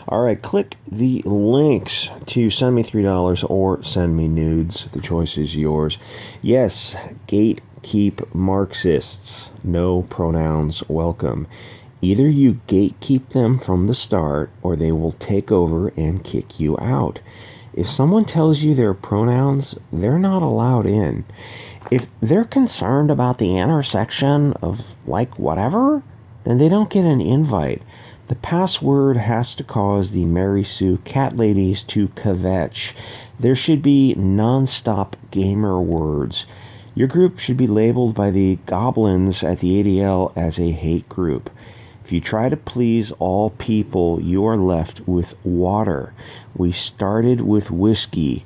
All right, click the links to send me $3 or send me nudes. The choice is yours. Yes, gatekeep Marxists. No pronouns welcome. Either you gatekeep them from the start or they will take over and kick you out. If someone tells you their pronouns, they're not allowed in. If they're concerned about the intersection of, like, whatever, then they don't get an invite. The password has to cause the Mary Sue cat ladies to kvetch. There should be non-stop gamer words. Your group should be labeled by the goblins at the ADL as a hate group. If you try to please all people, you are left with water. We started with whiskey.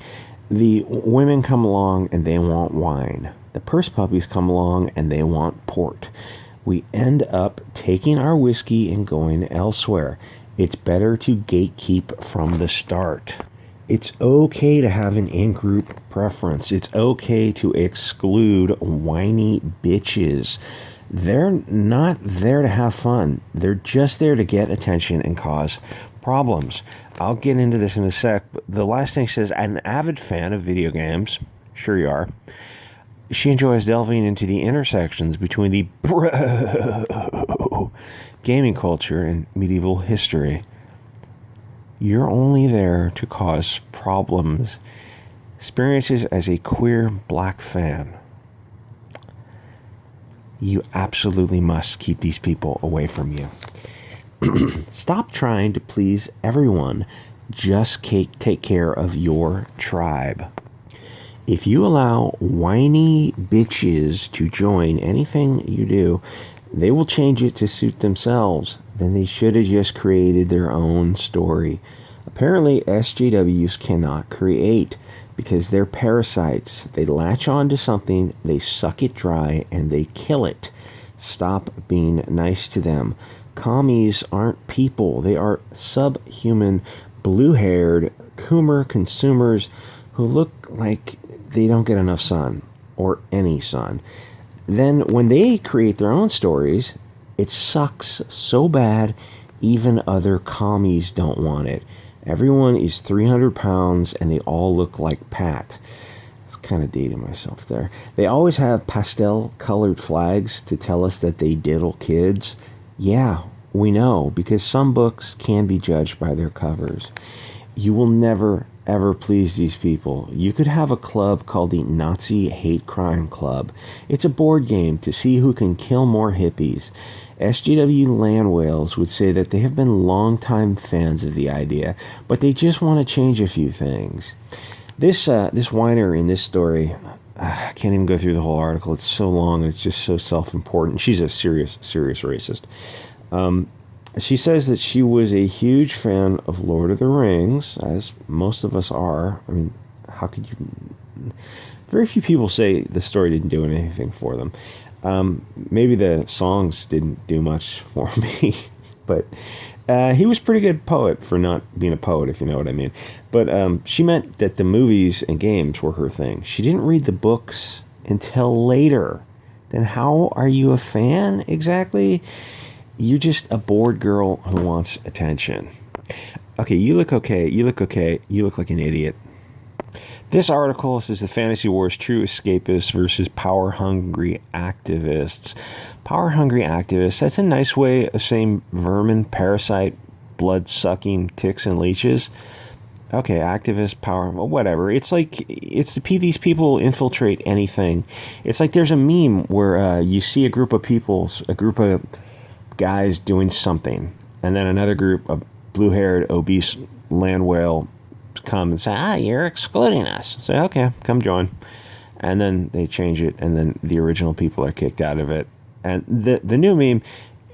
The women come along and they want wine. The purse puppies come along and they want port. We end up taking our whiskey and going elsewhere. It's better to gatekeep from the start. It's okay to have an in-group preference. It's okay to exclude whiny bitches. They're not there to have fun. They're just there to get attention and cause problems. I'll get into this in a sec, but the last thing says, an avid fan of video games, sure you are, she enjoys delving into the intersections between the bro gaming culture and medieval history. You're only there to cause problems. Experiences as a queer black fan. You absolutely must keep these people away from you. Stop trying to please everyone. Just take care of your tribe. If you allow whiny bitches to join anything you do, they will change it to suit themselves. Then they should have just created their own story. Apparently, SJWs cannot create because they're parasites. They latch on to something, they suck it dry, and they kill it. Stop being nice to them. Commies aren't people. They are subhuman, blue-haired, coomer consumers who look like they don't get enough sun, or any sun. Then when they create their own stories, it sucks so bad even other commies don't want it. Everyone is 300 pounds and they all look like Pat. It's kind of dating myself there. They always have pastel-colored flags to tell us that they diddle kids. Yeah, we know, because some books can be judged by their covers. You will never, ever please these people. You could have a club called the Nazi Hate Crime Club. It's a board game to see who can kill more hippies. SJW land whales would say that they have been longtime fans of the idea, but they just want to change a few things. This whiner in this story, I can't even go through the whole article. It's so long and it's just so self-important. She's a serious racist. She says that she was a huge fan of Lord of the Rings, as most of us are. I mean, how could you... Very few people say the story didn't do anything for them. Maybe the songs didn't do much for me, but he was a pretty good poet for not being a poet, if you know what I mean. But she meant that the movies and games were her thing. She didn't read the books until later. Then how are you a fan exactly? You're just a bored girl who wants attention. Okay, you look okay. You look okay. You look like an idiot. This article says the fantasy wars true escapists versus power-hungry activists. Power-hungry activists, that's a nice way of saying vermin, parasite, blood-sucking ticks and leeches. Okay, activists, power, whatever. It's like, these people infiltrate anything. It's like there's a meme where you see a group of guys doing something, and then another group of blue-haired, obese land whale come and say, you're excluding us. Say, okay, come join. And then they change it, and then the original people are kicked out of it. And the new meme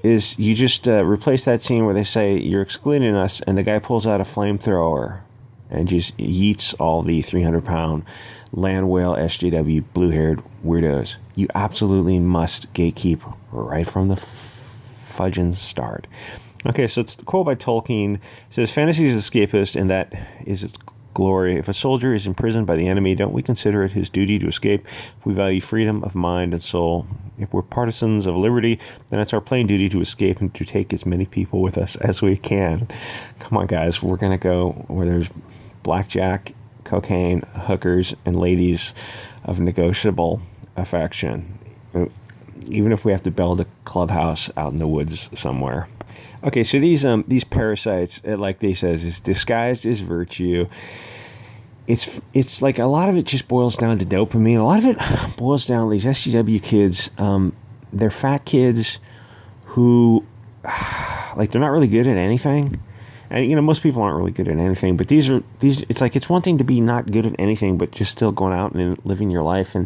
is you just replace that scene where they say, you're excluding us, and the guy pulls out a flamethrower and just yeets all the 300-pound land whale SJW blue-haired weirdos. You absolutely must gatekeep right from the fudging start. Okay, so it's the quote by Tolkien. It says, fantasy is escapist, and that is its glory. If a soldier is imprisoned by the enemy, don't we consider it his duty to escape? If we value freedom of mind and soul, if we're partisans of liberty, then it's our plain duty to escape and to take as many people with us as we can. Come on, guys, we're going to go where there's blackjack, cocaine, hookers, and ladies of negotiable affection, even if we have to build a clubhouse out in the woods somewhere. Okay, so these parasites, like they says, is disguised as virtue. It's like a lot of it just boils down to dopamine. A lot of it boils down to these SGW kids. They're fat kids who, like, they're not really good at anything. And most people aren't really good at anything. But these. It's like, it's one thing to be not good at anything, but just still going out and living your life.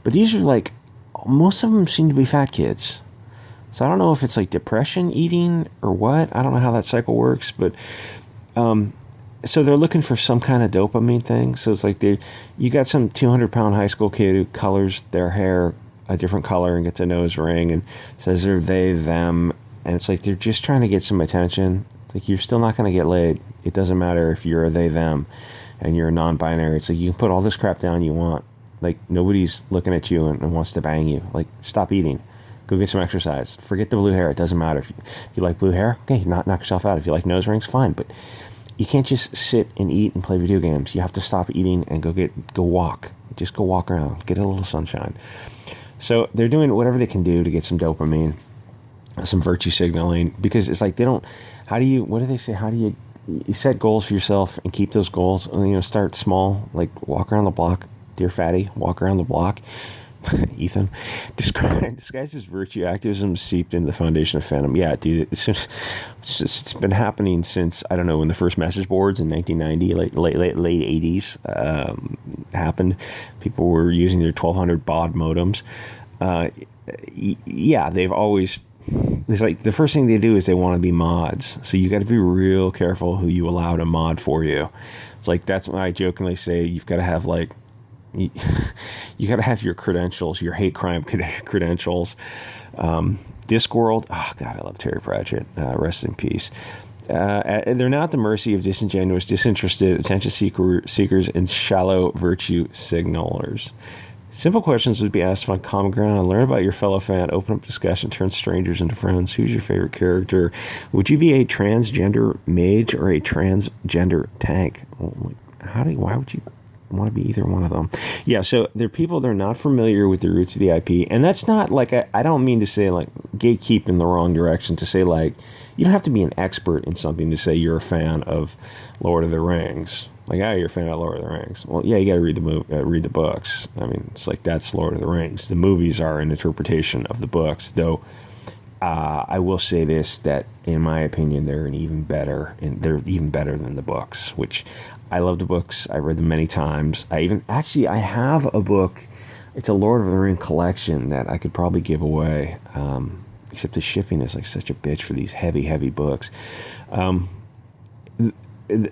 But these are like, most of them seem to be fat kids. So I don't know if it's like depression eating or what. I don't know how that cycle works, but so they're looking for some kind of dopamine thing. So it's like you got some 200-pound high school kid who colors their hair a different color and gets a nose ring and says they're they, them. And it's like they're just trying to get some attention. It's like, you're still not going to get laid. It doesn't matter if you're a they, them and you're a non-binary. It's like, you can put all this crap down you want. Like, nobody's looking at you and wants to bang you. Like, stop eating. Go get some exercise. Forget the blue hair. It doesn't matter. If you like blue hair, okay, knock yourself out. If you like nose rings, fine. But you can't just sit and eat and play video games. You have to stop eating and go walk. Just go walk around. Get a little sunshine. So they're doing whatever they can do to get some dopamine, some virtue signaling, because it's like what do they say? How do you set goals for yourself and keep those goals? Start small, like walk around the block. Dear fatty, walk around the block. Ethan, disguises virtue activism seeped into the foundation of fandom. Yeah, dude, it's been happening since, I don't know, when the first message boards in 1990, late 80s happened. People were using their 1200 baud modems. Yeah, they've always. It's like the first thing they do is they want to be mods. So you got to be real careful who you allow to mod for you. It's like, that's why I jokingly say you've got to have like. You got to have your credentials, your hate crime credentials. Discworld, oh God, I love Terry Pratchett. Rest in peace. They're not at the mercy of disingenuous, disinterested attention seekers and shallow virtue signalers. Simple questions would be asked on common ground. Learn about your fellow fan. Open up discussion. Turn strangers into friends. Who's your favorite character? Would you be a transgender mage or a transgender tank? Why would you want to be either one of them? Yeah, so they're people, they're not familiar with the roots of the IP, and that's not like, I don't mean to say like gatekeep in the wrong direction, to say like you don't have to be an expert in something to say you're a fan of Lord of the Rings. Like, you're a fan of Lord of the Rings. Well, yeah, you got to read the books. I mean, it's like, that's Lord of the Rings. The movies are an interpretation of the books, though. I will say this, that in my opinion, they're even better than the books, which I love the books. I read them many times. I have a book. It's a Lord of the Ring collection that I could probably give away. Except the shipping is like such a bitch for these heavy books.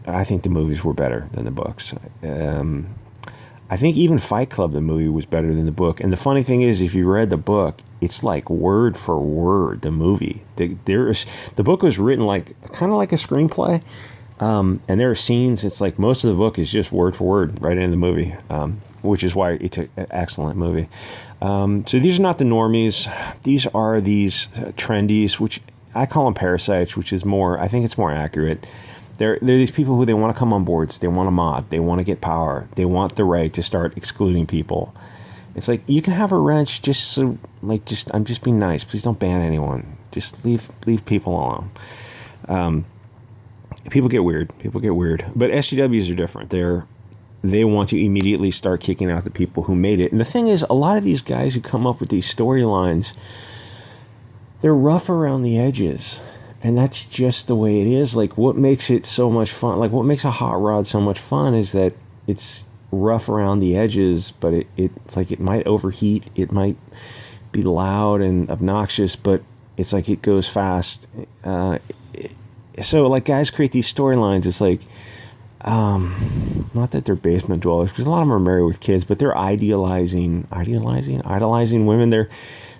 I think the movies were better than the books. I think even Fight Club, the movie, was better than the book. And the funny thing is, if you read the book, it's like word for word the movie. The book was written kind of like a screenplay. And there are scenes, it's like most of the book is just word for word right in the movie, which is why it's an excellent movie. So these are not the normies. These are these trendies, which I call them parasites, which is I think it's more accurate. They're these people who, they want to come on boards, they want to mod, they want to get power, they want the right to start excluding people. It's like, you can have a wrench I'm just being nice. Please don't ban anyone. Just leave people alone. People get weird. But SGWs are different. They want to immediately start kicking out the people who made it. And the thing is, a lot of these guys who come up with these storylines, they're rough around the edges. And that's just the way it is. Like, what makes it so much fun, like what makes a hot rod so much fun, is that it's rough around the edges, but it's like, it might overheat, it might be loud and obnoxious, but it's like it goes fast. So like, guys create these storylines. It's like, not that they're basement dwellers, because a lot of them are married with kids, but they're idolizing women. They're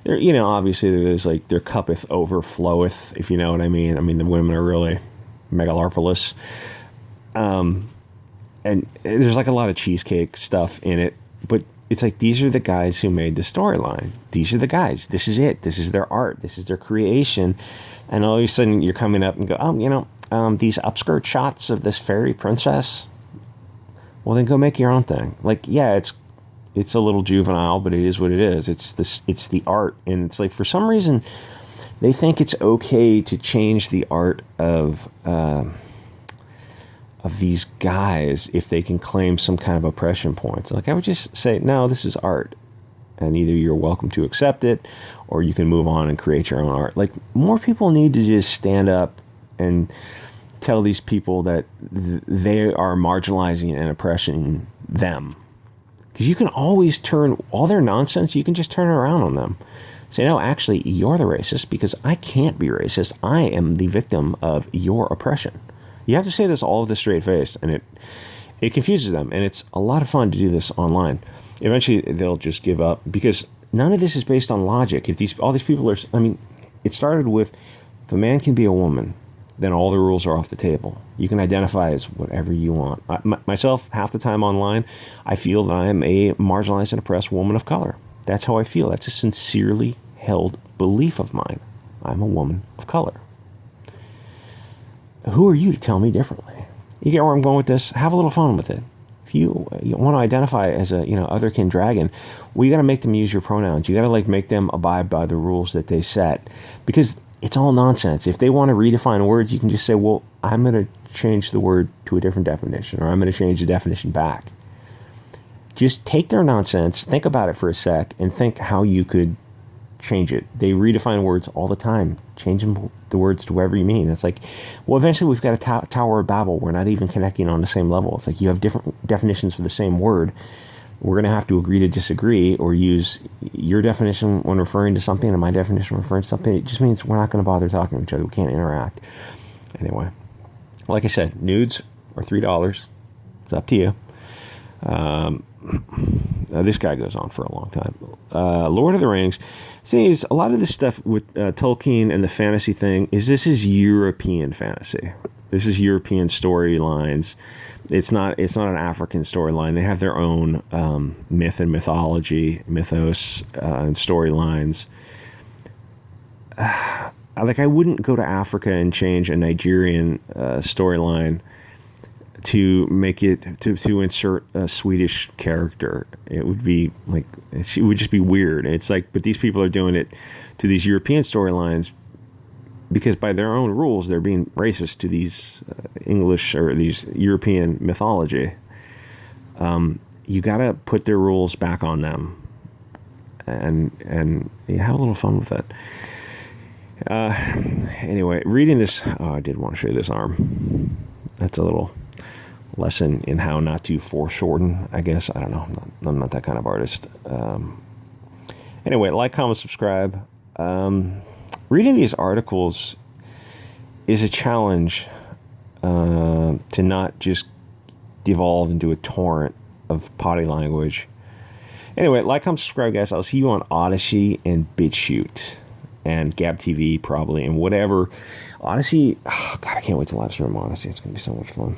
obviously there's like, their cuppeth overfloweth, if you know what I mean. I mean, the women are really megalarpolous. and there's like a lot of cheesecake stuff in it, but it's like these are the guys who made the storyline. These are the guys. This is it. This is their art. This is their creation. And all of a sudden you're coming up and go, these upskirt shots of this fairy princess. Well, then go make your own thing. Like, yeah, it's a little juvenile, but it is what it is. It's the art, and it's like for some reason they think it's okay to change the art of these guys if they can claim some kind of oppression points. Like, I would just say, no, this is art, and either you're welcome to accept it, or you can move on and create your own art. Like, more people need to just stand up and tell these people that they are marginalizing and oppressing them. Because you can always turn all their nonsense, you can just turn it around on them. Say, no, actually, you're the racist because I can't be racist. I am the victim of your oppression. You have to say this all with a straight face, and it confuses them, and it's a lot of fun to do this online. Eventually, they'll just give up because none of this is based on logic. If all these people are, it started with, if a man can be a woman, then all the rules are off the table. You can identify as whatever you want. Myself, half the time online, I feel that I am a marginalized and oppressed woman of color. That's how I feel. That's a sincerely held belief of mine. I'm a woman of color. Who are you to tell me differently? You get where I'm going with this? Have a little fun with it. If you want to identify as a otherkin dragon, well, you got to make them use your pronouns. You got to make them abide by the rules that they set, because it's all nonsense. If they want to redefine words, you can just say, well, I'm going to change the word to a different definition, or I'm going to change the definition back. Just take their nonsense, think about it for a sec, and think how you could change it. They redefine words all the time. Change the words to whatever you mean. It's like, well, eventually we've got a Tower of Babel. We're not even connecting on the same level. It's like you have different definitions for the same word. We're going to have to agree to disagree, or use your definition when referring to something and my definition when referring to something. It just means we're not going to bother talking to each other. We can't interact. Anyway, like I said, nudes are $3. It's up to you. This guy goes on for a long time. Lord of the Rings. See, a lot of this stuff with Tolkien and the fantasy thing this is European fantasy. This is European storylines. It's not an African storyline. They have their own myth and mythology, mythos, and storylines. I wouldn't go to Africa and change a Nigerian storyline to make it to insert a Swedish character. It would be it would just be weird. It's like, but these people are doing it to these European storylines because by their own rules they're being racist to these English or these European mythology. You gotta put their rules back on them, and have a little fun with it. Anyway, reading this, I did want to show you this arm. That's a little lesson in how not to foreshorten, I guess. I don't know. I'm not that kind of artist. Anyway, like, comment, subscribe. Reading these articles is a challenge to not just devolve into a torrent of potty language. Anyway, like, comment, subscribe, guys. I'll see you on Odysee and BitChute and Gab TV probably, and whatever. Odysee, oh God, I can't wait to live stream Odysee. It's going to be so much fun.